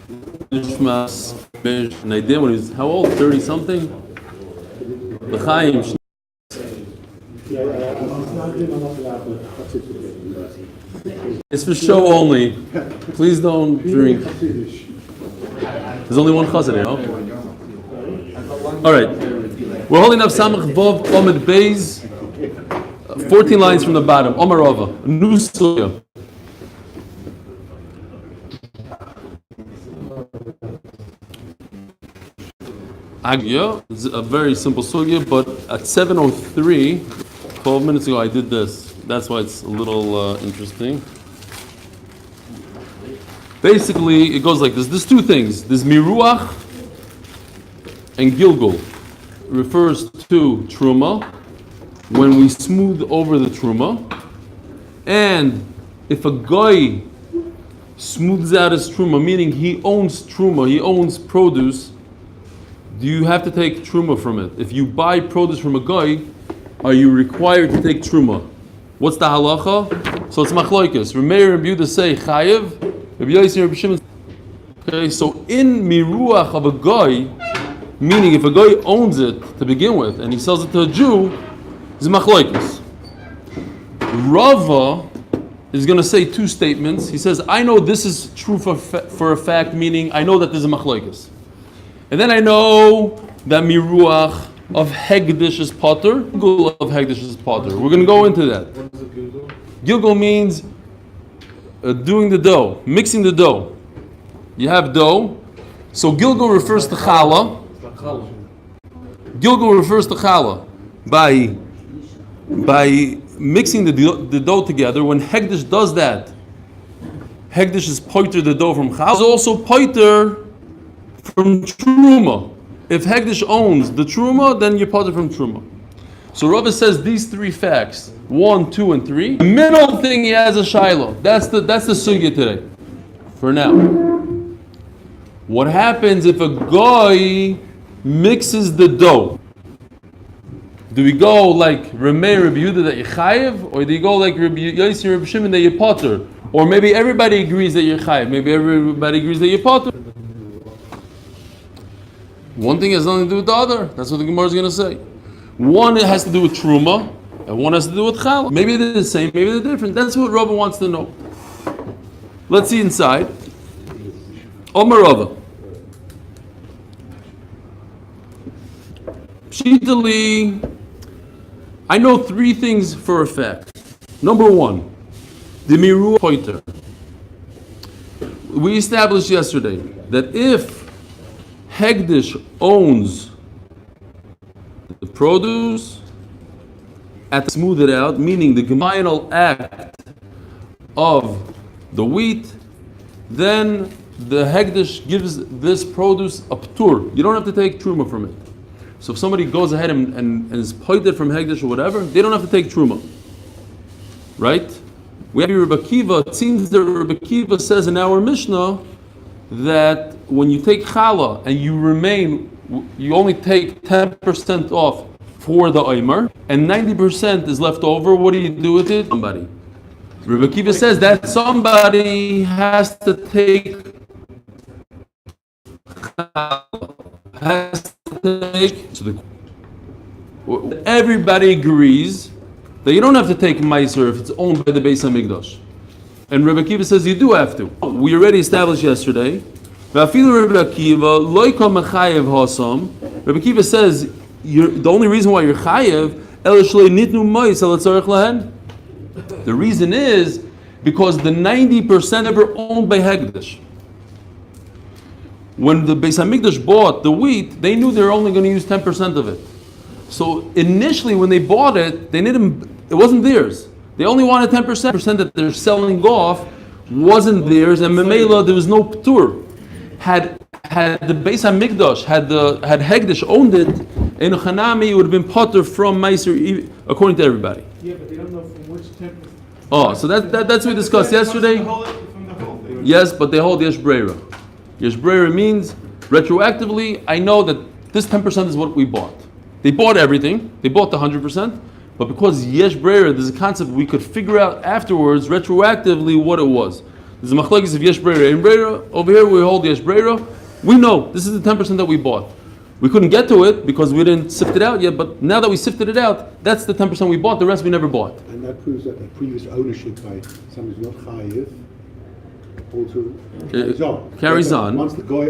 An idea when he was how old? 30 something? L'chaim. It's for show only. Please don't drink. There's only one chazan here. All right. We're holding up Samach Vov Omed Beis. 14 lines from the bottom. Omar Rava. New Suya. Yeah, it's a very simple sugya, but at 7:03, 12 minutes ago, I did this. That's why it's a little interesting. Basically, it goes like this. There's two things. There's miruach and gilgul. It refers to truma, when we smooth over the truma. And if a guy smooths out his truma, meaning he owns truma, he owns produce, do you have to take truma from it? If you buy produce from a guy, are you required to take truma? What's the halacha? So it's machlokes. Rameir and Yehuda say chayev. Rabbi Yossi and Rabbi Shimon. Okay, so in miruach of a guy, meaning if a guy owns it to begin with and he sells it to a Jew, it's machlokes. Rava is going to say two statements. He says, I know this is true for a fact, meaning I know that there's a machlokes. And then I know that miruach of hegdish is potter, gilgul of hegdish is potter. We're going to go into that. What is a gilgul? Gilgul means doing the dough, mixing the dough. You have dough, so gilgul refers to challah. Gilgul refers to challah by mixing the dough together. When hegdish does that, hegdish is poiter the dough from challah. It's also poiter from truma. If hegdish owns the truma, then you're poiter from truma. So Rava says these three facts, 1, 2, and 3. The middle thing he has a shiloh. That's the sugya today. For now. What happens if a guy mixes the dough? Do we go like Rameh Rabbi Yehuda that you're chayev, or do you go like Rabbi Yossi Rabbi Shimon that you're potter? Or maybe everybody agrees that you're chayev. Maybe everybody agrees that you're potter. One thing has nothing to do with the other. That's what the Gemara is going to say. One has to do with truma, and one has to do with challah. Maybe they're the same, maybe they're different. That's what Rava wants to know. Let's see inside. Omar Rava. Pshitali, I know three things for a fact. Number one, the miru poiter. We established yesterday that if hegdish owns the produce, at smooth it out, meaning the final act of the wheat, then the hegdish gives this produce a ptur. You don't have to take truma from it. So if somebody goes ahead and is poited from hegdish or whatever, they don't have to take truma. Right? We have Rabbi Akiva. It seems that Rabbi Akiva says in our Mishnah that when you take challah and you only take 10% off for the omer, and 90% is left over, what do you do with it? Somebody. Rabbi Akiva says that somebody has to take challah. So everybody agrees that you don't have to take meiser if it's owned by the Beis HaMikdash. And Rabbi Akiva says you do have to. We already established yesterday. Rabbi Akiva says the only reason why you're chayev, the reason is because the 90% never owned by hegdish. When the Beis HaMikdash bought the wheat, they knew they were only going to use 10% of it. So initially, when they bought it, it wasn't theirs. They only wanted 10% that they're selling off wasn't theirs, and Memela there was no ptur. Had the Beis HaMikdash had hegdish owned it, in Hanami it would have been potter from Meiser, according to everybody. Yeah, but they don't know from which 10%. Oh, so that's what we discussed yesterday. Yes, but they hold Yesh Breira. Yesh Breira means retroactively. I know that this 10% is what we bought. They bought everything. They bought the 100%. But because Yesh Breira, there's a concept we could figure out afterwards, retroactively, what it was. There's a machlokes of yesh breira and breira. Over here we hold yesh breira. We know this is the 10% that we bought. We couldn't get to it because we didn't sift it out yet, but now that we sifted it out, that's the 10% we bought, the rest we never bought. And that proves that the previous ownership by somebody who's not chayiv also carries on. Once the guy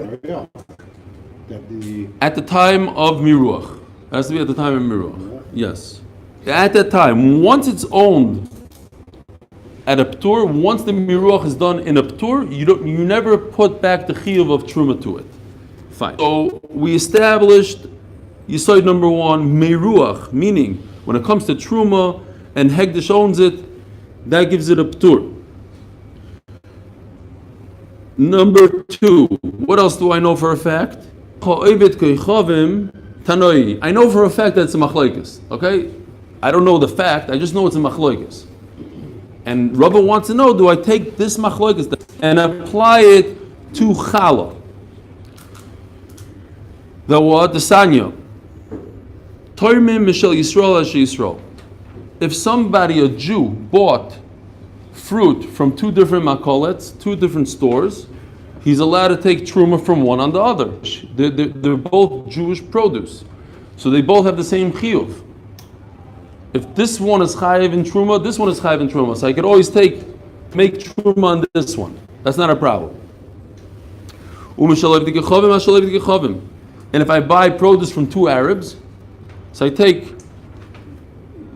at the time of miruach. It has to be at the time of miruach. Yes. At that time, once it's owned at a ptur, once the miruach is done in a ptur, you never put back the chiyuv of truma to it. Fine. So we established Yesod number one, miruach, meaning when it comes to truma and hegdish owns it, that gives it a ptur. Number two, what else do I know for a fact? I know for a fact that it's a machlokes. Okay, I don't know the fact. I just know it's a machlokes. And Rabba wants to know: do I take this machlokes and apply it to challah? The what? The sanya. Toimim mishel Yisrael asher Yisrael. If somebody, a Jew, bought fruit from two different makolets, two different stores, he's allowed to take truma from one on the other. They're both Jewish produce, so they both have the same chiyuv. If this one is chayiv in truma, this one is chayiv in truma, so I could always make truma on this one. That's not a problem. And if I buy produce from two Arabs, so I take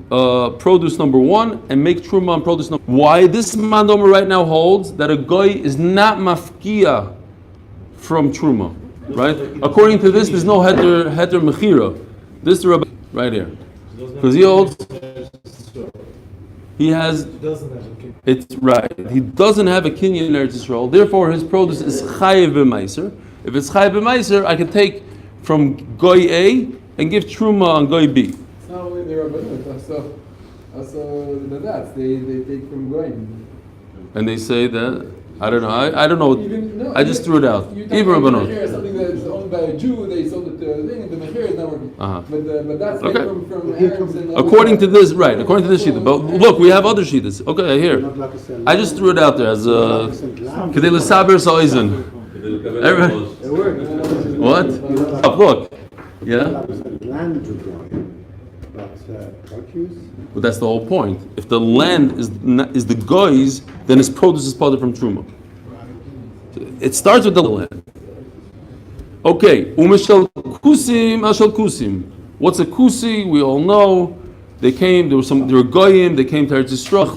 produce number one and make truma on produce number. Why this mandoma right now holds that a goy is not mafkia from truma, right? According to this, there's no heter mechira. This is the rabbi right here, because he holds. He has. It's right. He doesn't have a kinyan in Eretz Yisrael. Therefore, his produce is chayiv b'meiser. If it's chayiv b'meiser, I can take from goy A and give truma on goy B. No, they are also they take from going. And they say that I don't know. I don't know. I just threw it out. Even Rabbanot. Something that is owned by a Jew, they sold it to a thing, and the mechir is not working. But that's okay. from Arabs and according to this, right? According to this shita. But look, we have other shitas. Okay, here. I just threw it out there as a kedei l'saber soizen. What? Oh, look. Yeah. But that's the whole point. If the land is the goy's, then his produce is part from truma. It starts with the land. Okay, umeshal kusim, ashal kusim. What's a kusi? We all know. They were goyim. They came to Eretz Yisrael,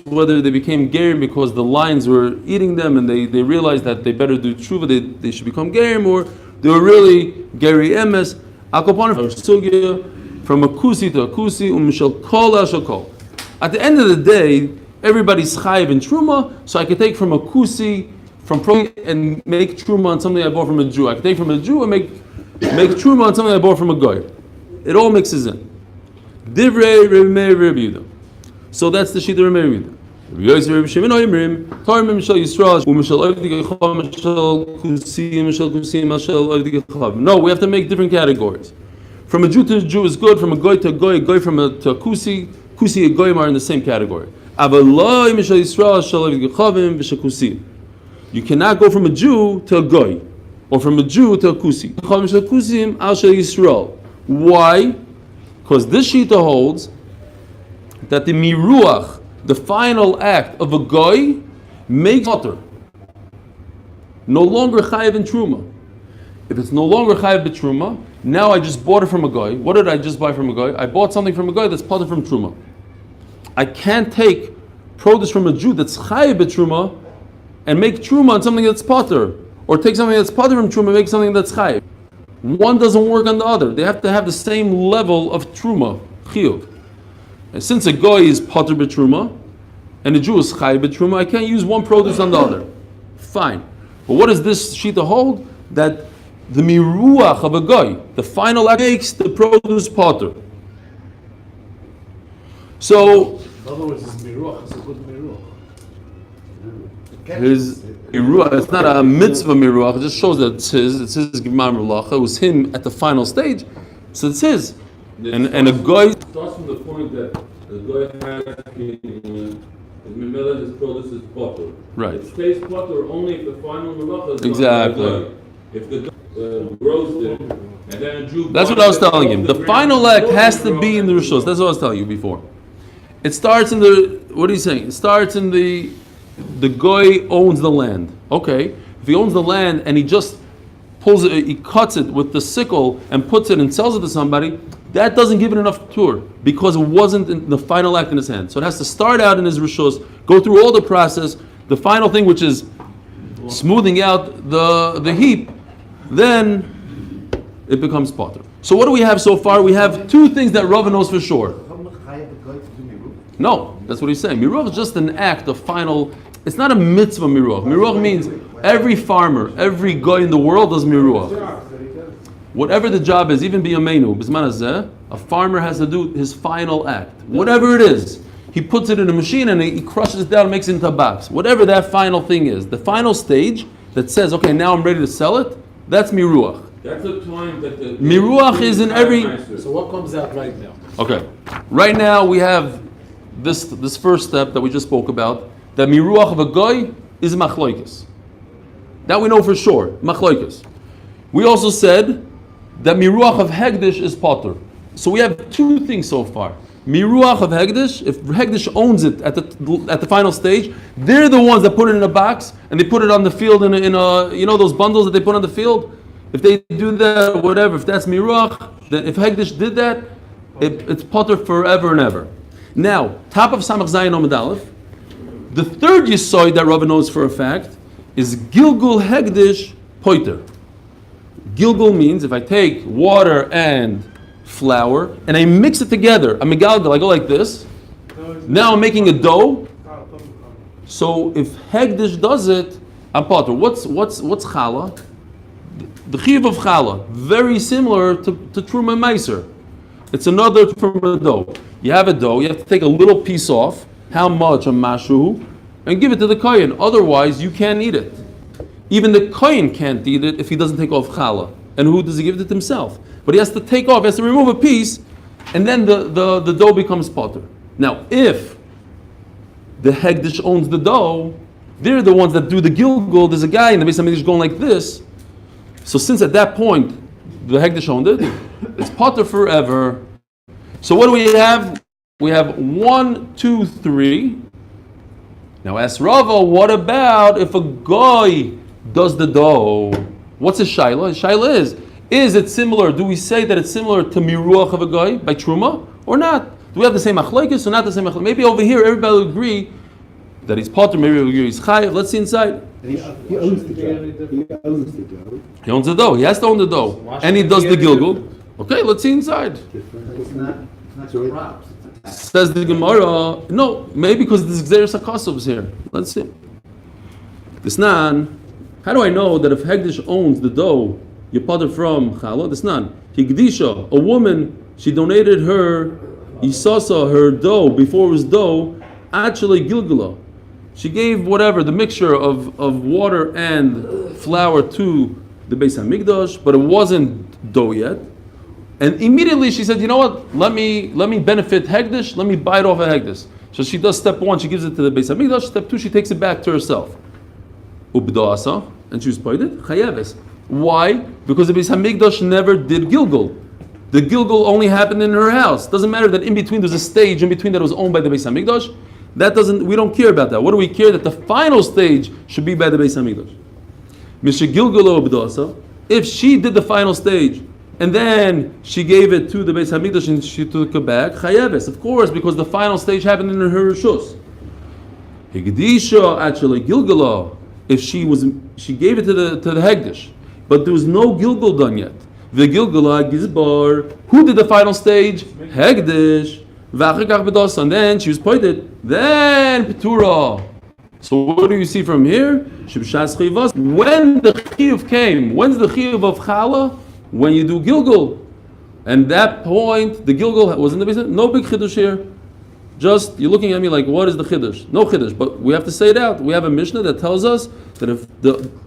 whether they became gerim because the lions were eating them, and they realized that they better do tshuva. They should become gerim, or they were really geri emes. Akopan sugya. From a kusi to a kusi, umishal kol ashal kol. At the end of the day, everybody's chayiv in truma, so I could take from a kusi, from pro, and make truma on something I bought from a Jew. I could take from a Jew and make truma on something I bought from a goy. It all mixes in. Divrei Reb Meir Reb Yehuda. So that's the shita Reb Meir Yehuda. Reb Yosef Reb Shimon Oimrim, Tormim Mishal Yisrael, umishal oivdi gechav, mishal kusi, mishal oivdi gechav. No, we have to make different categories. From a Jew to a Jew is good. From a goy to a goy from a kusi and goyim are in the same category. You cannot go from a Jew to a goy, or from a Jew to a kusi. Why? Because this shita holds that the miruach, the final act of a goy, makes potter. No longer chayiv in truma. If it's no longer chayiv b'truma, now I just bought it from a guy. What did I just buy from a guy? I bought something from a guy that's potter from truma. I can't take produce from a Jew that's chayiv b'truma and make truma on something that's potter, or take something that's potter from truma and make something that's chayiv. One doesn't work on the other. They have to have the same level of truma, chiyuv. And since a guy is potter b'truma and a Jew is chayiv b'truma, I can't use one produce on the other. Fine. But what does this shita hold? That the miruach of a guy, the final act, makes the produce potter. So, in other words, it's miruach. It's a good miruach. His miruach, it's not a mitzvah miruach. It just shows that it's his gemar melacha. It was him at the final stage, so it's his. And a guy starts from the point that the guy has This produce is potter. Right. It stays potter only if the final melacha is exactly. If the roasted and then a Jew. That's what I was telling him. The final act has to be in the rishos. That's what I was telling you before. It starts in the. What are you saying? It starts in the goy owns the land. Okay, if he owns the land and he just pulls it, he cuts it with the sickle and puts it and sells it to somebody, that doesn't give it enough tur because it wasn't in the final act in his hand. So it has to start out in his rishos, go through all the process, the final thing which is smoothing out the heap, then it becomes potter. So what do we have so far? We have two things that Rava knows for sure. No, that's what he's saying. Miruach is just an act of final. It's not a mitzvah miruach. Miruach means every farmer, every guy in the world does miruach. Whatever the job is, even b'yameinu, b'zman hazeh, a farmer has to do his final act. Whatever it is, he puts it in a machine and he crushes it down and makes it into box. Whatever that final thing is, the final stage that says, okay, now I'm ready to sell it, that's miruach. That's the time that the miruach is in every. So what comes out right now? Okay, right now we have this first step that we just spoke about. That miruach of a goy is machloikis. That we know for sure, machloikis. We also said that miruach of hegdish is potter. So we have two things so far. Miruach of hegdish, if hegdish owns it at the final stage, they're the ones that put it in a box and they put it on the field in a those bundles that they put on the field. If they do that, whatever, if that's miruach, then if hegdish did that, it's potter forever and ever. Now, top of Samach Zayin Omid Aleph, the third yisoid that Rava knows for a fact is Gilgul Hegdish Poiter. Gilgul means if I take water and flour and I mix it together, I megalgal, I go like this. Now I'm making a dough. So if Hegdish does it, I'm potter. What's challah? The chiyuv of challah, very similar to Truma Meiser. It's another Truma dough. You have a dough, you have to take a little piece off, how much, a mashu, and give it to the kohen. Otherwise, you can't eat it. Even the kohen can't eat it if he doesn't take off challah. And who does he give it to himself? But he has to take off, he has to remove a piece, and then the dough becomes potter. Now, if the Hegdish owns the dough, they're the ones that do the gilgul. There's a guy in the Beis HaMikdash going like this. So since at that point, the Hegdish owned it, it's potter forever. So what do we have? We have 1, 2, 3. Now ask Rava, what about if a guy does the dough? What's his shaila? His shaila is it similar? Do we say that it's similar to miruach of a guy by truma or not? Do we have the same achlekes or not the same achlekes? Maybe over here everybody will agree that he's potter. Maybe over here he's chayav. Let's see inside. He owns the dough. He owns the dough. He owns the dough. He has to own the dough, and he does the gilgul. Okay, let's see inside. It's not crops. Says the Gemara, no, maybe because this Xeris HaKosov is here. Let's see. This nan, how do I know that if Hegdish owns the dough, you potter from Challah? This nan, Higdisha, a woman, she donated her Isasa, her dough, before it was dough, actually Gilgula. She gave whatever, the mixture of water and flour to the Beis HaMikdash, but it wasn't dough yet. And immediately she said, you know what, let me benefit Hegdish, let me buy it off of Hegdish. So she does step 1, she gives it to the Beis HaMikdash, step 2, she takes it back to herself. Ubdoasa, and she was paid it, Chayaves. Why? Because the Beis HaMikdash never did Gilgul. The Gilgul only happened in her house. Doesn't matter that in between there's a stage in between that was owned by the Beis HaMikdash. We don't care about that. What do we care? That the final stage should be by the Beis HaMikdash. Misha Gilgul Ubdoasa, if she did the final stage, and then she gave it to the Beis HaMikdash and she took it back, Chayaves, of course, because the final stage happened in her Rishus. Higdisha, actually, Gilgula, if she gave it to the Hegdish, but there was no Gilgul done yet. The Gilgula Gizbar, who did the final stage? Hegdish. And then she was pointed. Then Petura. So what do you see from here? When the Chiyuv came, when's the Chiyuv of Challah? When you do Gilgul. And that point, the Gilgul was in the basement. No big Chiddush here. Just, you're looking at me like, what is the Chiddush? No Chiddush, but we have to say it out. We have a Mishnah that tells us that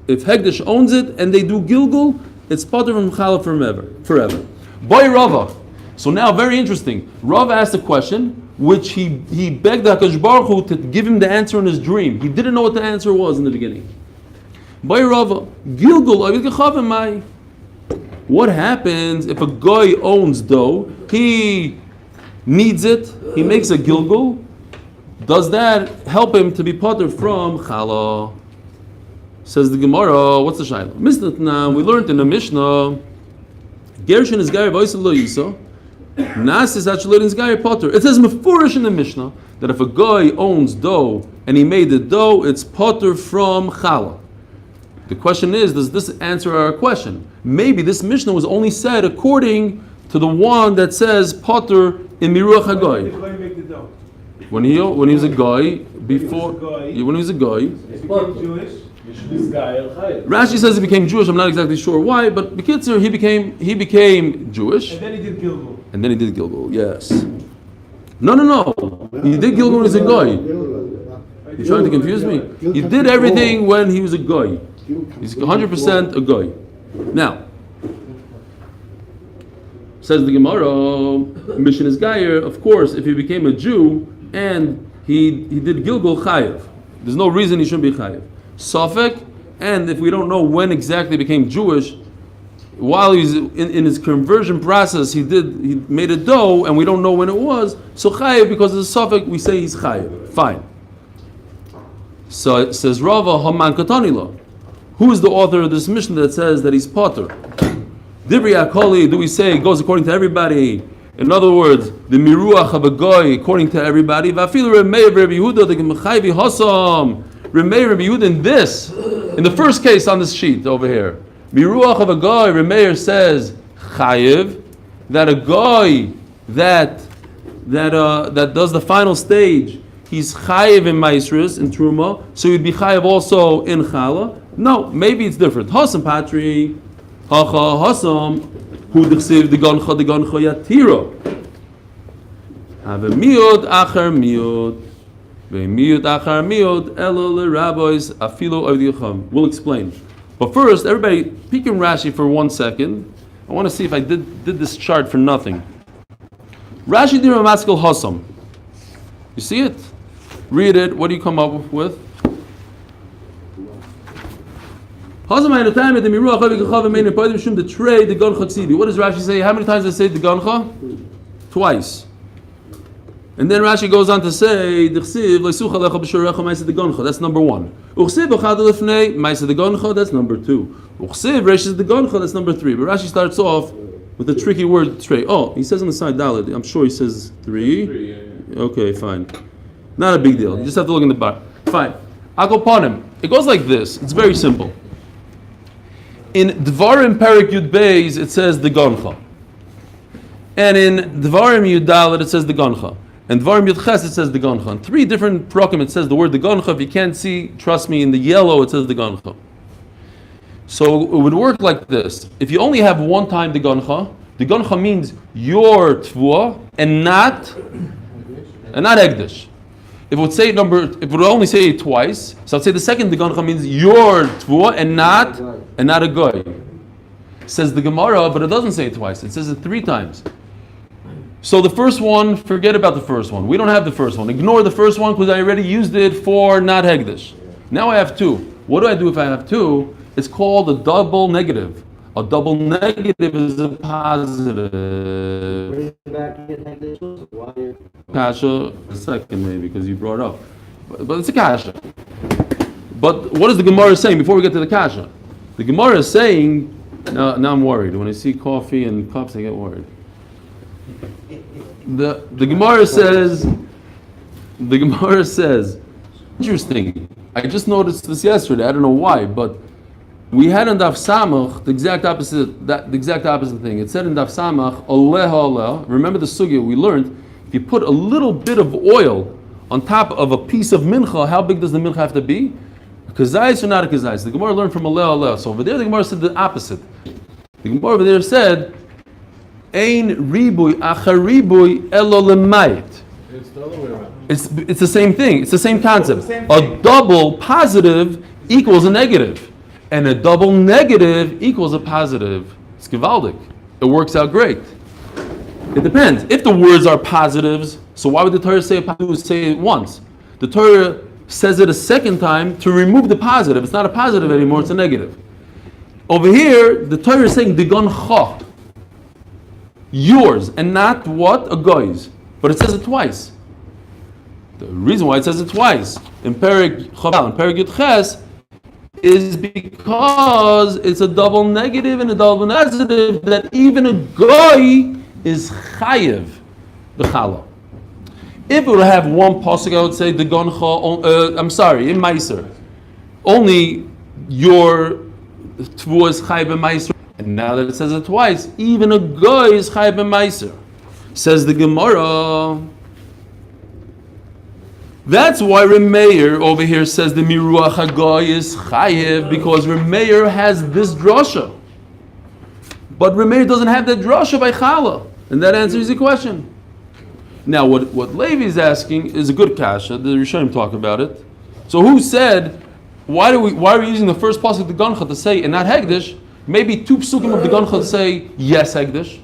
if Hegdish owns it and they do Gilgul, it's potter from Challah forever. Boy Rava, So now, very interesting. Rav asked a question, which he begged HaKadosh Baruch Hu to give him the answer in his dream. He didn't know what the answer was in the beginning. By Rav, Gilgul, what happens if a guy owns dough? He needs it. He makes a Gilgul. Does that help him to be potter from challah? Says the Gemara, what's the shayla? Mishnah, we learned in the Mishnah, Gershon is Gary Voice Lo Yisa, Nas is actually is Gary Potter. It says Mefurish in the Mishnah that if a guy owns dough and he made the dough, it's potter from challah. The question is, does this answer our question? Maybe this Mishnah was only said according to the one that says potter in Miruach HaGoy. When he was a guy, before when he was a guy, Rashi says he became Jewish. I'm not exactly sure why, but B'kitzur, he became Jewish. And then he did Gilgul. Yes. No. He did Gilgul when he was a guy. You're trying to confuse me. He did everything when he was a guy. He's 100% a guy. Now, says the Gemara, Mission is Gayer. Of course, if he became a Jew and he did Gilgul Chayev, there's no reason he shouldn't be Chayev. Safek, and if we don't know when exactly he became Jewish, while he's in his conversion process, he made a dough, and we don't know when it was. So Chayev, because of the Safek, we say he's Chayev. Fine. So it says Rava Haman Katanila. Who is the author of this mission that says that he's Potter? Dibri Akoli, do we say it goes according to everybody? In other words, the Miruach of a Goy according to everybody. Vafil Remei Rabbi Yehuda, the Gemachayvi Hasam. Remei Rabbi Yehuda in the first case on this sheet over here. Miruach of a Goy, Remeir says Chayiv, that a Goy that does the final stage, he's Chayiv in Maisris, in Truma, so he'd be Chayiv also in Chala. No, maybe it's different. Hasam Patri, Hacha Hasam, who dichsiv the Goncha Yatira. Have a miod achar miod. Ve'miod achar miod, elo le rabbis, afilo of the. We'll explain. But first, everybody, peek in Rashi for 1 second. I want to see if I did this chart for nothing. Rashi Dira Maskal Hasam. You see it? Read it. What do you come up with? What does Rashi say? How many times does it say the Gancha? Twice. And then Rashi goes on to say, that's number 1. That's number 2. That's number 3. But Rashi starts off with the tricky word tray. Oh, he says on the side Dalet. I'm sure he says 3. Okay, fine. Not a big deal. You just have to look in the back. Fine. I'll go upon him. It goes like this. It's very simple. In Dvarim Perik Yud Beis, it says the Gancha. And in Dvarim Yud Dalet, it says the Gancha. And Dvarim Yud Ches, it says the Gancha. In 3 different prokim, it says the word the Gancha. If you can't see, trust me, in the yellow, it says the Gancha. So it would work like this. If you only have one time the Gancha means your Tvua and not Egdish. If it would only say it twice, so I'd say the second the Gancha means your Tvua and not a Goy. Says the Gemara, but it doesn't say it twice. It says it 3 times. So the first one, forget about the first one. We don't have the first one. Ignore the first one because I already used it for not Hegdish. Now I have 2. What do I do if I have 2? It's called a double negative. A double negative is a positive. Kasha, a second maybe, because you brought it up. But it's a kasha. But what is the Gemara saying before we get to the kasha? The Gemara is saying, now I'm worried. When I see coffee and cups, I get worried. The Gemara says, interesting. I just noticed this yesterday. I don't know why, but we had in Daf Samach the exact opposite thing. It said in Daf Samach, Oleh Oleh. Remember the sugya we learned. If you put a little bit of oil on top of a piece of mincha, how big does the mincha have to be? A kazayis or not a kazayis? The Gemara learned from Oleh Oleh. So over there, the Gemara said the opposite. The Gemara over there said, Ein ribui achar ribui elo lemayit. It's the other way around. It's the same thing. It's the same concept. A double positive equals a negative, and a double negative equals a positive. It's gewaldic. It works out great. It depends. If the words are positives, so why would the Torah say it once? The Torah says it a second time to remove the positive. It's not a positive anymore, it's a negative. Over here, the Torah is saying digon cha, yours, and not what? A guy's. But it says it twice. The reason why it says it twice in Perek Chaval and Perek Yud Ches is because it's a double negative and a double positive that even a goy is chayiv b'chala. If it would have one pasuk, I would say the goncha. I'm sorry, in Meiser, only your tvu is chayiv b'Meiser. And now that it says it twice, even a goy is chayiv b'Meiser. Says the Gemara. That's why Remeir over here says the Miruach HaGoy is Chayev, because Remeir has this drasha. But Remeir doesn't have that drasha by Chala. And that answers the question. Now what Levi is asking is a good kasha. The Rishonim talk about it. So who said, why are we using the first pasuk of the Gancha to say, and not Hegdish, maybe two psukim of the Gancha to say, yes, Hegdish?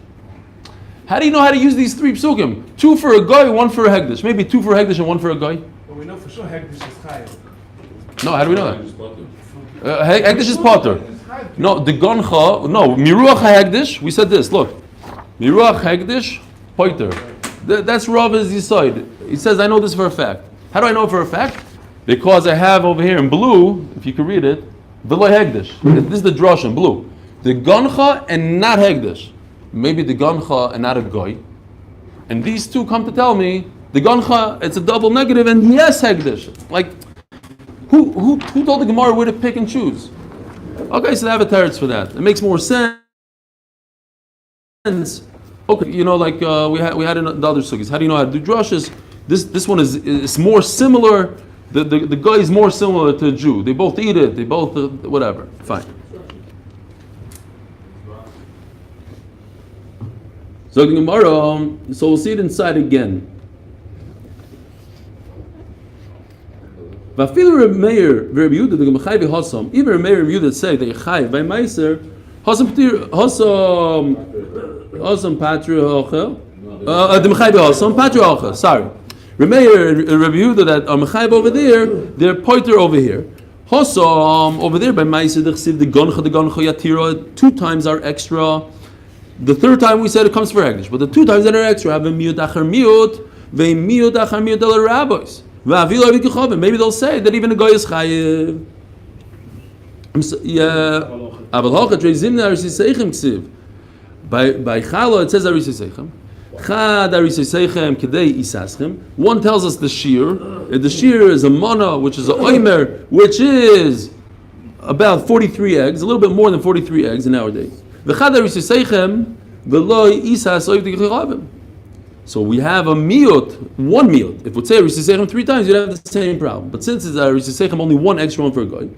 How do you know how to use these three psukim? Two for a guy, one for a hegdish. Maybe two for a hegdish and one for a guy. But we know for sure Hegdish is chayav. No, how do we know that? Hegdish is potter. No, the goncha. No, miruach hegdish. We said this. Look, miruach hegdish, poiter. That's Rav's Yisoid. He says, I know this for a fact. How do I know it for a fact? Because I have over here in blue, if you can read it, v'lo hegdish. This is the drush in blue. The goncha and not hegdish. Maybe the gancha and not a goy, and these two come to tell me the gancha it's a double negative and yes hegdish. Like who told the Gemara where to pick and choose? Okay, so they have a teretz for that. It makes more sense. Okay, you know, like we had in the other sugis. How do you know how to do drushes? This one is more similar. The guy is more similar to a Jew. They both eat it. They both whatever. Fine. So the Gemara, so we'll see it inside again. Even Reb Meir Reb Yehuda say they chayiv by meiser hasam patria hocha the mechayiv hasam patria hocha. Sorry, Reb Meir and Reb Yehuda that are mechayiv over there, they're poiter over here. Hasam over there by meiser the goncha yatira 2 times are extra. The third time we said it comes for Hegdish, but the 2 times that are extra have a miyut achar miyut, ve miyut achar miyut el rabbis. Maybe they'll say that even a guy is chayiv. Yeah, aval hachat reizimna arisisechem ksiv. By Chala it says arisisechem. Chad arisisechem kedei isaschem. One tells us the shear. The shear is a mana, which is a oimer, which is about 43 eggs, a little bit more than 43 eggs in nowadays. So we have a miyut, one miyut. If we say risisechem 3 times, you'd have the same problem. But since it's a risisechem, only one extra one for a guy.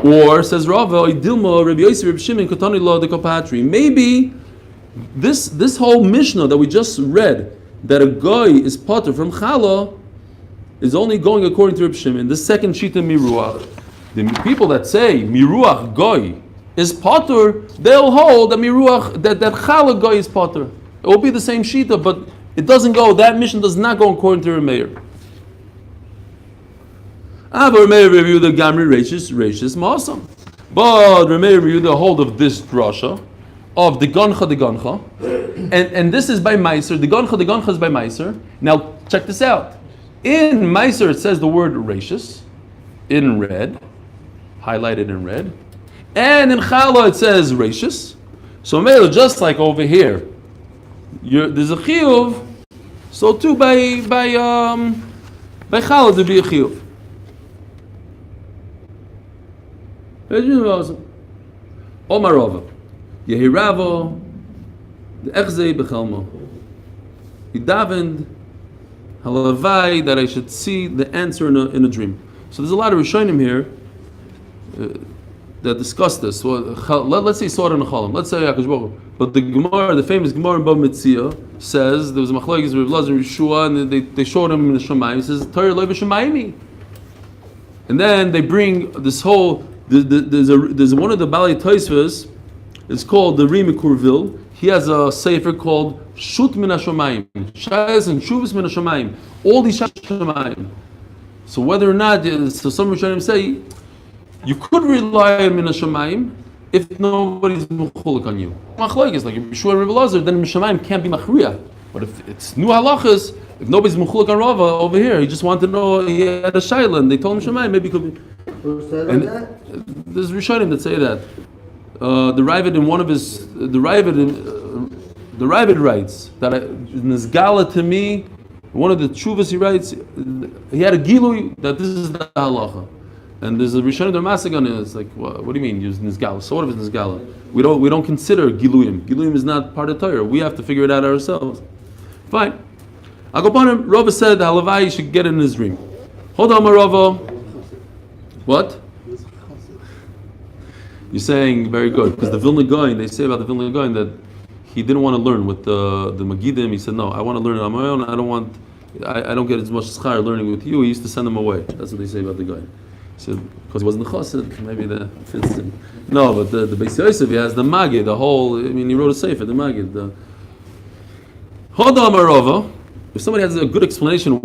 Or says Rava, maybe this whole Mishnah that we just read, that a guy is potter from Chala, is only going according to Reb Shimon. The second shita miruach. The people that say miruach goy is potter, they'll hold that miruach that chala goy is potter. It will be the same shita, but it doesn't go. That mission does not go according to Remeir. Aber Remeir review the gamri rachis masam. But Remeir review the hold of this drasha of the gancha, and this is by Meiser. The gancha is by Meiser. Now check this out. In Meiser it says the word rachis in red. Highlighted in red, and in Chala it says rachis. So just like over here, there's a chiyuv. So too by Chala there be a chiyuv. Omar Rava, Yehiravo, the echzei bechelmo. He davened halavai that I should see the answer in a dream. So there's a lot of Rishonim here that discuss this. So, let's say Sora and Chalam. Let's say Yaakov Baruch. But the Gemara, the famous Gemara in Bava Metzia, says there was a machlokes with Lazar and Yeshua, and they showed him in the Shemayim. He says Torah lo b'Shemayimi. And then they bring this whole. There's one of the Balei Tosfos It's called the Rimi Kurvil. He has a sefer called Shut Min HaShamayim. Shayas and Shuvas Min HaShamayim. All these Shayas Shamayim. So whether or not, so some Rishonim say, you could rely on Min HaShamayim if nobody's Mechulek on you. Machlok is like if Yeshua and Rebbe Lazar, then Min HaShamayim can't be Machriya. But if it's new halachas, if nobody's Mechulek on Rava over here, he just wanted to know he had a Shaila, and they told him Shamayim, maybe he could be. Who said And that? there's Rishonim that say that. The Ravid in one of his, the Ravid writes that Nizgala to me, one of the Chuvas he writes, he had a Gilui that this is the halacha. And there's a Rishonim Damasik on it. It's like, what do you mean use Nizgala? So what if it's Nizgala? We don't consider Giluyim. Giluyim is not part of Torah. We have to figure it out ourselves. Fine. Agopanim, Rava said the Halavai should get it in his dream. Hold on, Rava. What? You're saying very good, because the Vilna Gaon, they say about the Vilna Gaon that he didn't want to learn with the Magidim. He said, no, I want to learn it on my own. I don't get as much schar learning with you. He used to send them away. That's what they say about the guy. He said, because he wasn't the chassid, maybe that fits him. No, but the Beis Yosef, he has the Magid, the whole, he wrote a sefer, the Magid. Hold on, Marova. If somebody has a good explanation,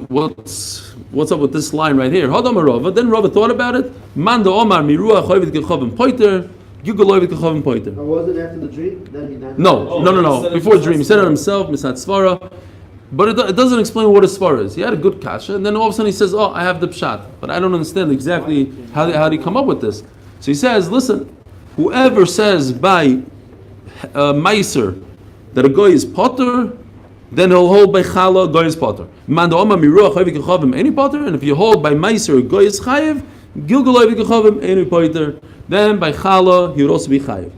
what's up with this line right here? Hadam Rava. Then Rava thought about it. Manda Omar Miruach Choyvet Kechavim Poiter. Gugaloyvet Kechavim Poiter. Or was it after the dream? Then he No. Before the dream, he said it himself. Misat Svara. But it doesn't explain what a Svara is. He had a good kasha, and then all of a sudden he says, "Oh, I have the pshat," but I don't understand exactly how did he come up with this. So he says, "Listen, whoever says by Meiser that a guy is potter, then he'll hold by Chala, Goy is Potter. Man Oma Miruach Chayiv Kechavim, any Potter, and if you hold by Meiser, Goy is Chayiv, Gilgal Kechavim, any Potter, then by Chala, he would also be Chayiv.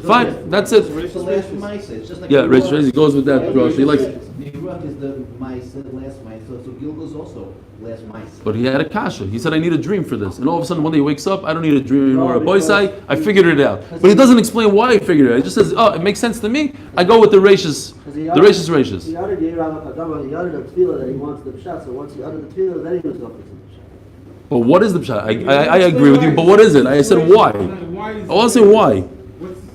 Fine, that's it. It's the last mice. It's just like Yeah, Rich he goes with that Rosh. He likes it. Miruach is the mice, the last mice, so Gilgal's also last mice. But he had a kasha. He said, I need a dream for this. And all of a sudden, one day he wakes up, I don't need a dream anymore. A boy say, I figured it out. But he doesn't explain why he figured it out. He just says, oh, it makes sense to me. I go with the rachis. The rachis. He uttered the tefillah that he wants the pshat, so once he uttered the tefillah, then he goes up to the pshat. But what is the pshat? I agree with you, but what is it? I said, why? I want to say why.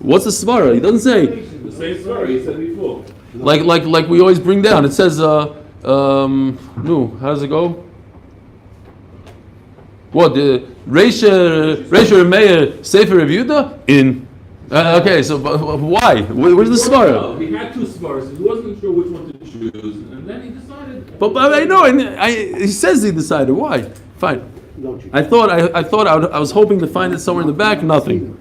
What's the svara? He doesn't say. The same story he said before. Like we always bring down. It says, no, how does it go? What the Reisha Meir Sefer Rav Yehuda in? Okay, so why? Where's the svara? No, he had two svaras. He wasn't sure which one to choose, and then he decided. But I know, he says he decided. Why? Fine. I thought I was hoping to find it somewhere in the back. Nothing.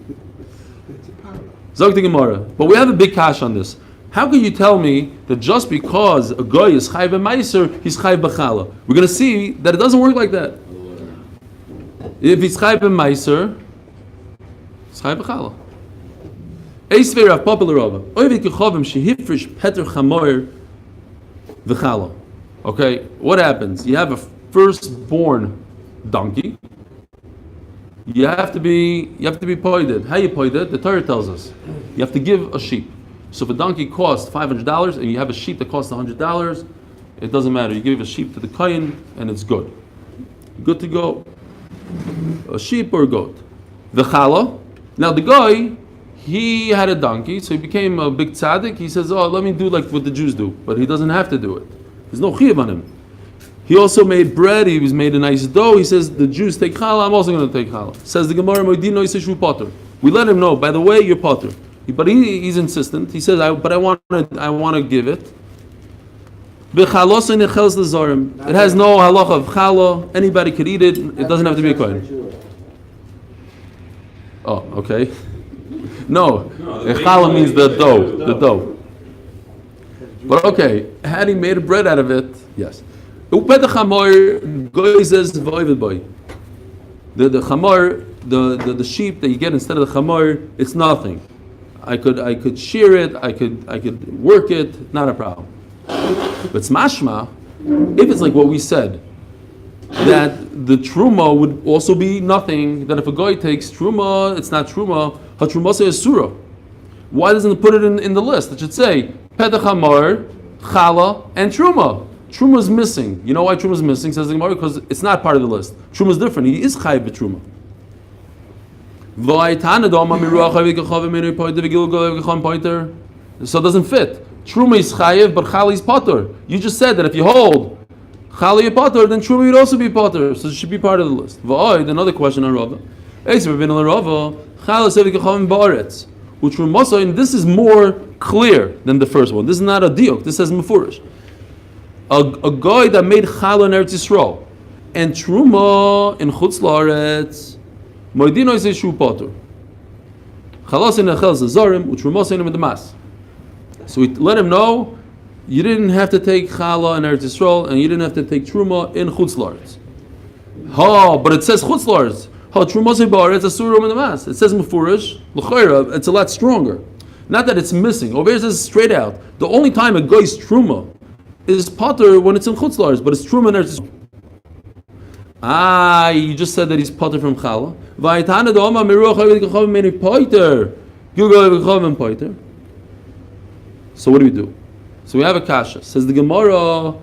Zog the Gemara. But we have a big kash on this. How can you tell me that just because a guy is chayv meiser, he's chayv b'chala? We're going to see that it doesn't work like that. If he's chayv meiser, he's chayv b'chala. Eisvei Rav Papa l'Rava. Oivei kechavim shehifrish peter chamoyer v'chala. Okay, what happens? You have a firstborn donkey. You have to be poided. How you poided? The Torah tells us you have to give a sheep. So if a donkey costs $500 and you have a sheep that costs $100, it doesn't matter. You give a sheep to the kohen and it's good. Good to go. A sheep or a goat. The chala. Now the guy, he had a donkey, so he became a big tzaddik. He says, oh, let me do like what the Jews do. But he doesn't have to do it. There's no chiyuv on him. He also made bread. He was made a nice dough. He says, the Jews take challah. I'm also going to take challah. Says the Gemara, potter. We let him know, by the way, you're potter. But he's insistent. He says, but I want to give it. It has no halacha of challah. Anybody could eat it. It doesn't have to be a kohen. Oh, okay. No, challah means the dough. But okay, had he made a bread out of it? Yes. The chamor, the sheep that you get instead of the chamor, it's nothing. I could shear it, I could work it, not a problem. But smashma, if it's like what we said, that the truma would also be nothing, that if a guy takes truma, it's not truma, ha-truma is surah. Why doesn't it put it in the list? It should say, petach hamar, chala, and truma. Truma is missing. You know why truma is missing? Says the Gemara, because it's not part of the list. Truma is different. He is chayiv b'truma. So it doesn't fit. Truma is chayev, but chali is potter. You just said that if you hold chali is potter, then truma would also be potter. So it should be part of the list. Another question on Rava. And this is more clear than the first one. This is not a diuk. This says mefurish. A guy that made challah in Eretz Yisrael and truma in Chutz La'aretz, moedino is a shu potter. Chalas in echel zarim, utruma in the mas. So we let him know you didn't have to take challah in Eretz Yisrael and you didn't have to take truma in Chutz La'aretz. But it says Chutz La'aretz. Truma se ba'aretz asurum in the mas. It says mefurish l'chayra. It's a lot stronger. Not that it's missing. Over here it says straight out. The only time a guy's truma is potter when it's in Chutz La'aretz, but it's truma in Eretz Yisrael. You just said that he's potter from challah. V'aytana do'ama miruach ha'iv meni poiter. Gilgal v'chavim poiter. So what do? So we have a kasha. Says the Gemara,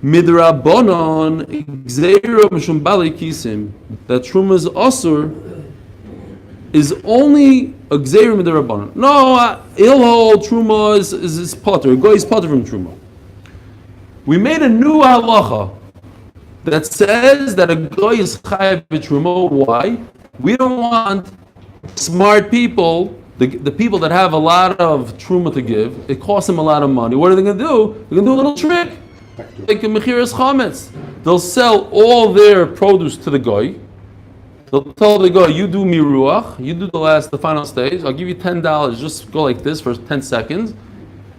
midrabanon gzeira mishum bali kisim, that truma's asur is only a gzeira midrabanon. No, he'll hold truma is potter. Go is potter from truma. We made a new halacha that says that a guy is chayav b'truma. Why? We don't want smart people. The people that have a lot of truma to give, it costs them a lot of money. What are they going to do? They're going to do a little trick. Like in Mechiras Chametz. They'll sell all their produce to the guy. They'll tell the guy, you do miruach, you do the final stage, I'll give you $10, just go like this for 10 seconds.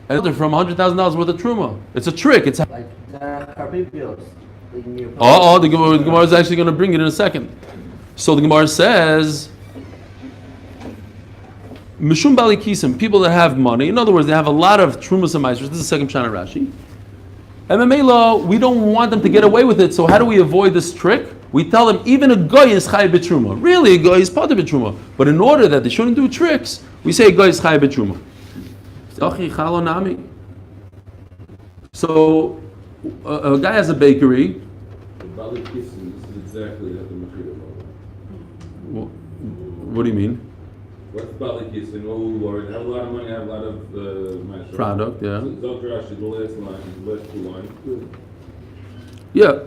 And they're from $100,000 worth of truma. It's a trick. It's like carpipios. the Gemara is actually going to bring it in a second. So the Gemara says, Mishum Bali Kisim, people that have money, in other words, they have a lot of trumas and maestros. This is the second Shana Rashi. And Memela, we don't want them to get away with it, so how do we avoid this trick? We tell them, even a guy is Chai B'Truma. Really, a guy is part of B'Truma. But in order that they shouldn't do tricks, we say a guy is Chai B'Truma. So, a guy has a bakery. Bali Kisim is exactly at the Mechira. What do you mean? What's Bali Kisim? Oh, Lord, have a lot of money, have a lot of product, yeah. Dr. Rashi, the last line, the last 2 lines. Yeah.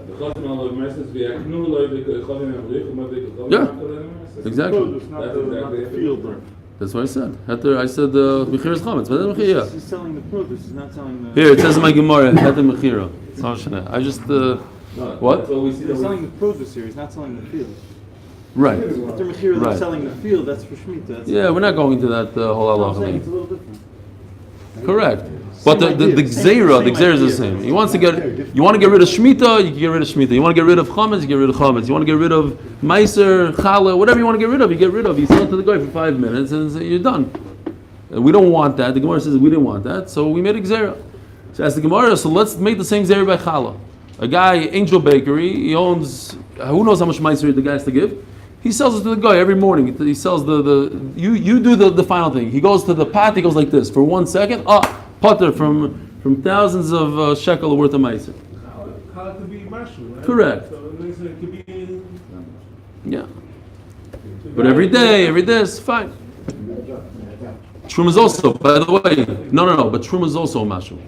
Yeah. Exactly. That's what I said. I said Mechiras Chametz. He's selling the produce. He's not selling the. Here it says in my Gemara, Heter Mechira. I just what? He's selling the produce here. He's not selling the field. Right. After Mechira, they're selling the field. That's for Shemitah. Yeah, we're not going to that whole halacha. It's a little different. Correct. But the gzeira is the same. You want to get rid of Shemitah, you can get rid of Shemitah. You want to get rid of Chametz, you get rid of Chametz. You want to get rid of Meiser, Challah, whatever you want to get rid of, you get rid of. You sell it to the guy for 5 minutes and you're done. We don't want that. The Gemara says we didn't want that, so we made a gzeira. So as the Gemara, so let's make the same gzeira by Challah. A guy, Angel Bakery, he owns, who knows how much Meiser the guy has to give? He sells it to the guy every morning. He sells you do the final thing. He goes to the pot, he goes like this for 1 second. Potter from thousands of shekel worth of meiser. How to be mashu, right? Correct. So it could be. Yeah. But every day is fine. Truma is also, by the way, no. But Truma is also a mashu.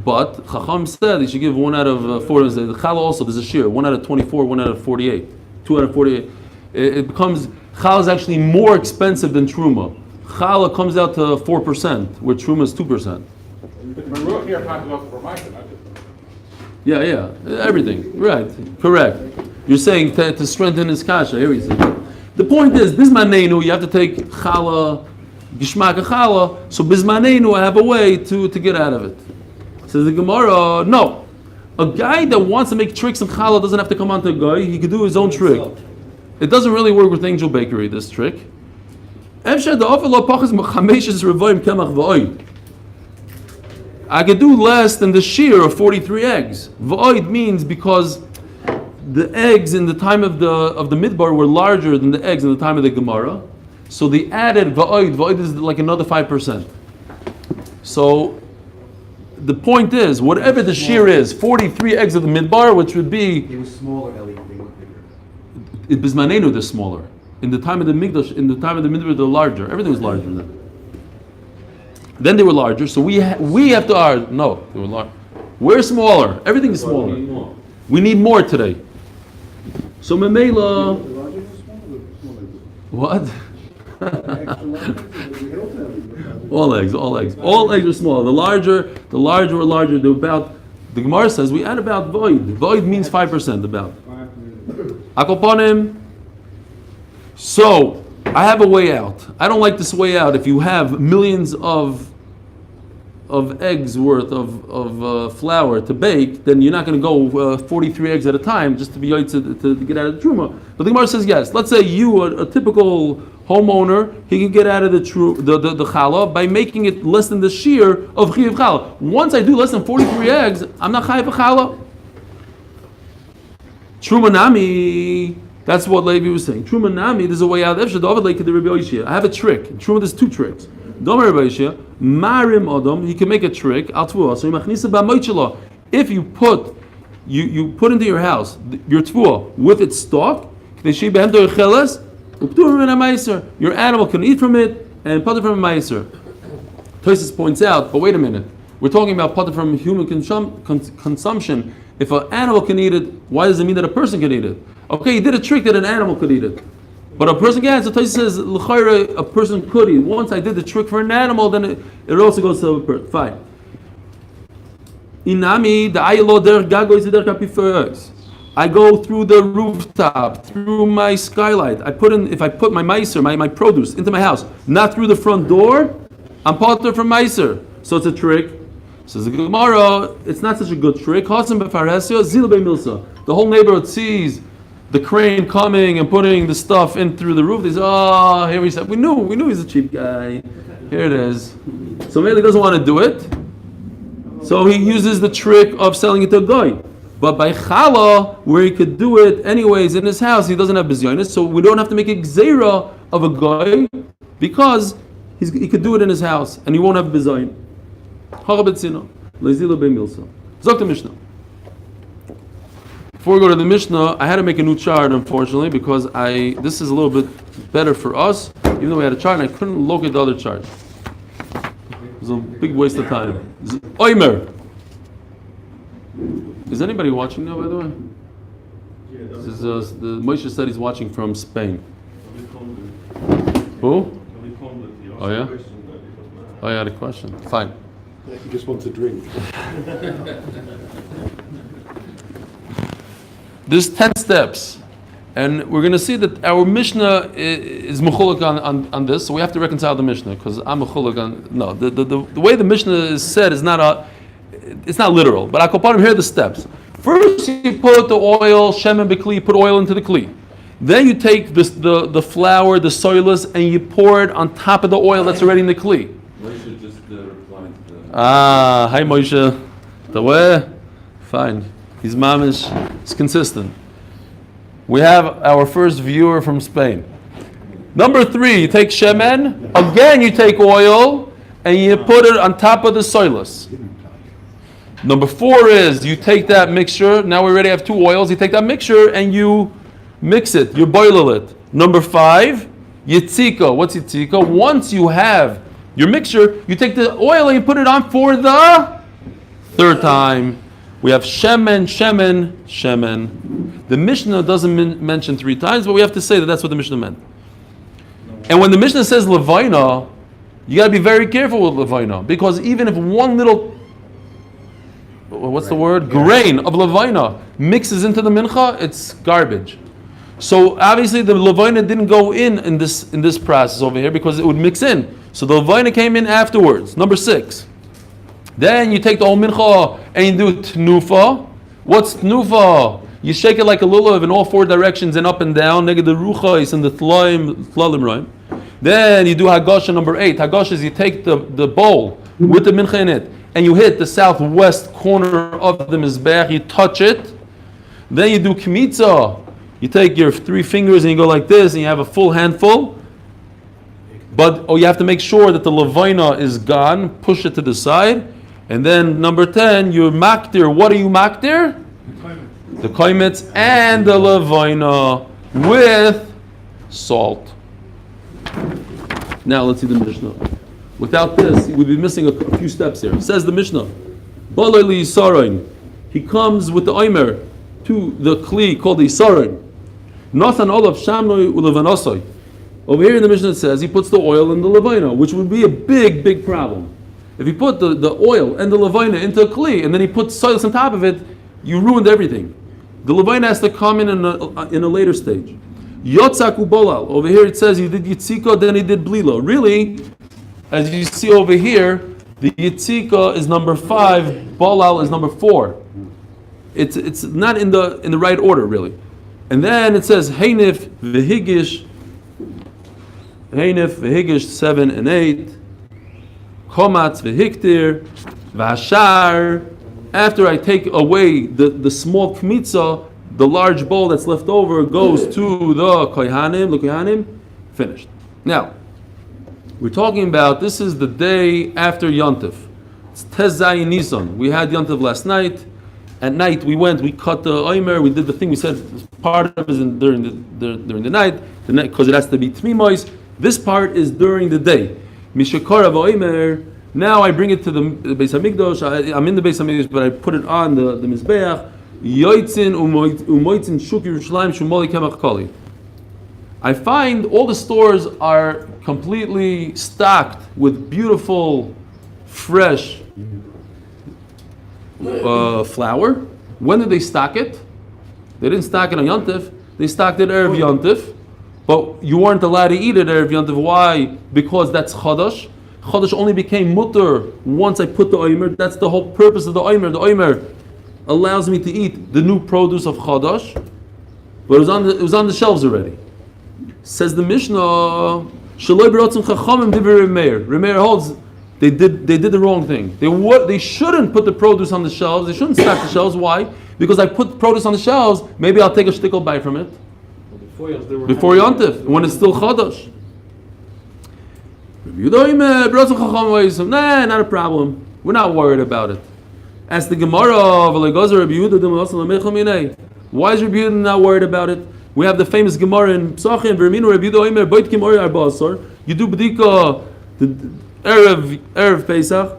But Chacham said he should give 1 out of 4. The Challah also, there's a shear, 1 out of 24, 1 out of 48, 2 out of 48. It becomes, Challah is actually more expensive than Truma. Challah comes out to 4%, where Truma is 2%. Yeah, everything. Right, correct. You're saying to strengthen his kasha. Here he says. The point is, bismanenu, you have to take challah, gishmak challah. So bismanenu, I have a way to get out of it. Says the Gemara, no. A guy that wants to make tricks in challah doesn't have to come onto a guy. He could do his own trick. It doesn't really work with Angel Bakery, this trick. I could do less than the shear of 43 eggs. V'oid means because the eggs in the time of the midbar were larger than the eggs in the time of the Gemara. So the added v'oid is like another 5%. So the point is, whatever the shear is, 43 eggs of the midbar, which would be... It was smaller, Eli. They were bigger. Bismanenu, they're smaller. in the time of the Mikdash, in the time of the Midbar, they're larger. Everything was larger then. Then they were larger, so we have to no, they were larger. We're smaller. Everything is smaller. We need more today. So Memela. What? All eggs are small. The larger were larger. They're about. The Gemara says we add about void. Void means 5% about. Akoponim. So I have a way out. I don't like this way out. If you have millions of eggs worth of flour to bake, then you're not going to go 43 eggs at a time just to be able to get out of the truma. But the Gemara says yes. Let's say you, a typical homeowner, he can get out of the challah by making it less than the shear of chiyuv challah. Once I do less than 43 eggs, I'm not chayav challah. Truma nami. That's what Levi was saying. Truma nami. There's a way out. I have a trick. In Truma, there's two tricks. Marim Adam, he can make a trick. If you put into your house your tfuah with its stalk, your animal can eat from it and put it from a meiser. Tosis points out, but wait a minute, we're talking about put it from human consumption. If an animal can eat it, why does it mean that a person can eat it? Okay, he did a trick that an animal could eat it. But a person can. So Tosis says, a person could eat. Once I did the trick for an animal, then it also goes to a person. Fine. Inami, the ayelo der gago is der kapifers. I go through the rooftop, through my skylight. If I put my meiser, my produce into my house, not through the front door, I'm potter from meiser. So it's a trick. Says the Gemara, it's not such a good trick. The whole neighborhood sees the crane coming and putting the stuff in through the roof. They say, oh, here we said, we knew he's a cheap guy. Here it is. So maybe he doesn't want to do it. So he uses the trick of selling it to a guy. But by challah, where he could do it anyways in his house, he doesn't have bizyonis, so we don't have to make a gzeira of a guy because he could do it in his house and he won't have bizyon. Zok the Mishnah. Before we go to the Mishnah, I had to make a new chart, unfortunately, because this is a little bit better for us, even though we had a chart and I couldn't locate the other chart. It was a big waste of time. Oimer. Is anybody watching now, by the way? This is, the Moshe said he's watching from Spain. Who? Oh yeah? Oh, you had a question. Fine. He just wants a drink. There's 10 steps, and we're going to see that our Mishnah is mechulak on this, so we have to reconcile the Mishnah, because I'm mechulak on... No, the way the Mishnah is said is it's not literal, but Akopanim, here are the steps. First, you put the oil, Shem and Bekli, you put oil into the Kli. Then you take the flour, the soilus, and you pour it on top of the oil that's already in the Kli. Moshe just replied to that. Hi Moshe. The way? Fine. His mom is consistent. We have our first viewer from Spain. Number 3, you take shemen. Again, you take oil and you put it on top of the soilus. Number 4 is you take that mixture. Now we already have 2 oils. You take that mixture and you mix it. You boil it. Number 5, yitzika. What's yitzika? Once you have your mixture, you take the oil and you put it on for the 3rd time. We have shemen. The Mishnah doesn't mention 3 times, but we have to say that that's what the Mishnah meant. And when the Mishnah says levaina, you got to be very careful with levaina, because even if one little, grain of levaina mixes into the mincha, it's garbage. So obviously the levaina didn't go in this process over here because it would mix in. So the levaina came in afterwards. Number 6. Then you take the whole mincha and you do tnufa. What's tnufa? You shake it like a lulav in all 4 directions and up and down. Neged the ruchais and the tlalim roim. Then you do hagasha number 8. Hagasha is you take the bowl with the mincha in it and you hit the southwest corner of the mizbeach. You touch it. Then you do kmitza. You take your 3 fingers and you go like this and you have a full handful. But you have to make sure that the levaina is gone. Push it to the side. And then number 10, you're maktir. What are you maktir? The kaimetz and the levaina with salt. Now let's see the Mishnah. Without this, we'd be missing a few steps here. Says the Mishnah, Balei li Yisaron. He comes with the Omer to the Kli called the Yisaron. Nathan olav shamnoi ulevanosoi. Over here in the Mishnah it says he puts the oil in the levina, which would be a big, big problem. If he put the oil and the levina into a Kli and then he puts soils on top of it, you ruined everything. The levina has to come in a later stage. Yotzak ubolal. Over here it says he did yitzika, then he did blila. Really, as you see over here, the yitzika is number 5, bolal is number 4. It's not in the right order really. And then it says Heinif v'higish 7 and 8, Chomatz v'hiktir v'hashar. After I take away the small kmitza, the large bowl that's left over goes to the kohanim, finished. Now, we're talking about, this is the day after Yontif. It's Tez Zayin Nisan. We had Yontif last night. At night we cut the oimer, we did the thing we said part of it is during the night, because it has to be tmimois. This part is during the day. Mishakara v'oimer. Now I bring it to the Beis Hamikdash. I'm in the Beis Hamikdash, but I put it on the mizbeach. Yoitzin umoitzin shuk Yerushalayim shumoli kemach koli. I find all the stores are completely stocked with beautiful, fresh flour. When did they stock it? They didn't stock it on Yontif. They stocked it Erev Yontif. But you weren't allowed to eat it Erev Yontif. Why? Because that's Chodesh. Chodesh only became mutter once I put the Omer. That's the whole purpose of the Omer. The Omer allows me to eat the new produce of Chodesh. But it was on the shelves already. Says the Mishnah, Shaloi b'rotzim chachamim divrei Remeir holds they did the wrong thing. They shouldn't put the produce on the shelves. They shouldn't stack the shelves. Why? Because I put produce on the shelves, maybe I'll take a shtickle bite from it. Before Yontif, when it's still Chodesh. Nah, not a problem. We're not worried about it. Ask the Gemara, why is Rabbi Yehuda not worried about it? We have the famous Gemara in Psachim, you do b'dika the Erev Pesach,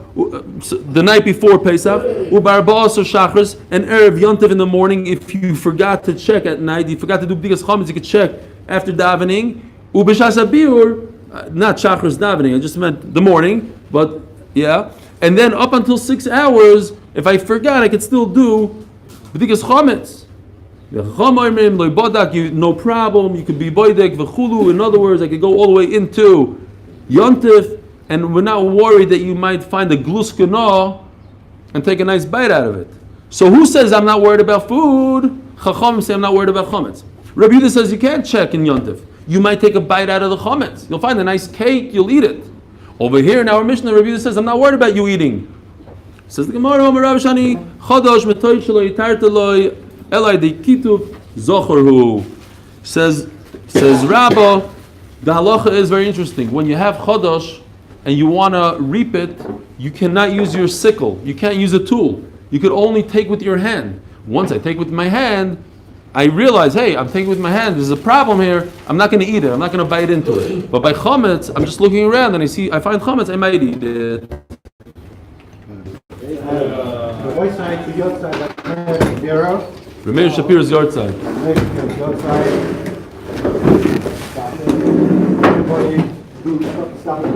the night before Pesach, Ubarbaas or Shachris, and Erev Yontiv in the morning. If you forgot to check at night, you forgot to do b'dikas chametz, you could check after davening. Ubeshas habiur, not Shachris davening, I just meant the morning, but yeah. And then up until 6 hours, if I forgot, I could still do b'dikas chametz. No problem, you could be boydek v'chulu. In other words, I could go all the way into Yontif, and we're not worried that you might find a gluskana and take a nice bite out of it. So who says I'm not worried about food? Chacham say I'm not worried about chametz. Rabbi Yehuda says you can't check in Yontif. You might take a bite out of the chametz. You'll find a nice cake, you'll eat it. Over here in our Mishnah, Rabbi Yehuda says I'm not worried about you eating. Says the Gemara, Omer Rav Shani, Chodosh metoy shelo yitarteloi elai dekituv zochorhu. Says Rabbah, the halacha is very interesting. When you have Chodosh and you want to reap it, you cannot use your sickle. You can't use a tool. You could only take with your hand. Once I take with my hand, I realize, hey, I'm taking with my hand. There's a problem here. I'm not going to eat it. I'm not going to bite into it. But by chametz, I'm just looking around and I find chametz, I might eat it. The white side to your side, zero. Rameir Shapir's yard side. Everybody do stop it.